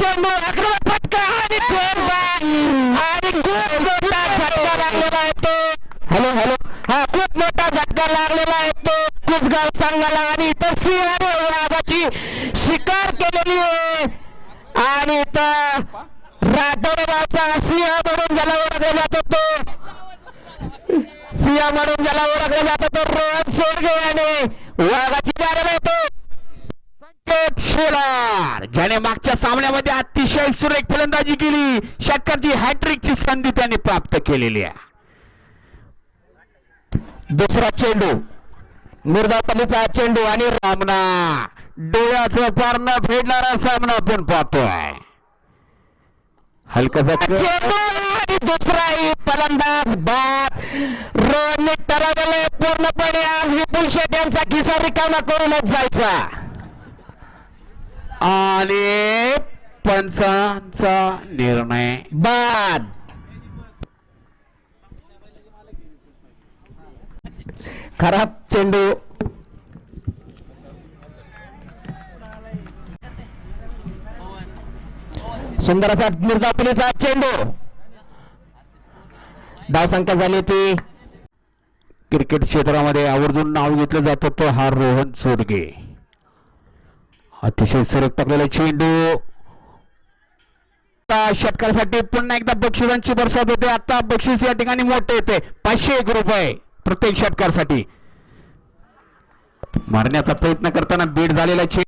चेंडू आक्रमक फटका आणि आणि खूप मोठा झटका लागलेला आहे तो. हॅलो हॅलो हा खूप मोठा झटका लागलेला आहे तो कुसगाव संघाला. आणि इथं सिंहाने वाघाची शिकार केलेली आहे. आणि इथं राठोड गावचा सिंह म्हणून ज्याला ओळखला जातो तो सिंह म्हणून ज्याला ओळखला जातो तो रोहन सोडगे आणि वाघाची गाडी येतो संकेत शेलार, ज्याने मागच्या सामन्यामध्ये अतिशय सुरेख फलंदाजी केली. षटकाची हॅट्रिकची संधी त्याने प्राप्त केलेली आहे. दुसरा चेंडू मुर्दापल्लीचा चेंडू आणि रामना डोळ्याचं पारणं फेडणारा सामना आपण पाहतोय. हलकासा चेंडू आणि दुसराही फलंदाज बाद. रोहनने ठरवले पूर्णपणे आज विपुल शेट यांचा खिसा रिकामा करूनच जायचा. आणि पंचांचा निर्णय बाद. खराब चेंडू सुंदर असा मुर्दापल्लीचा चेंडू. धावसंख्या झाली ती. क्रिकेट क्षेत्रामध्ये आवर्जून नाव घेतलं जातं तो हा रोहन सोडगे. अतिशय सुरेख टाकलेला चेंडू. षटकासाठी पुन्हा एकदा बक्षिसांची बरसात होते. आता बक्षीस या ठिकाणी मोठे येते 501 रुपये प्रत्येक षटकासाठी. मारण्याचा प्रयत्न करताना बीड झालेला चेंडू.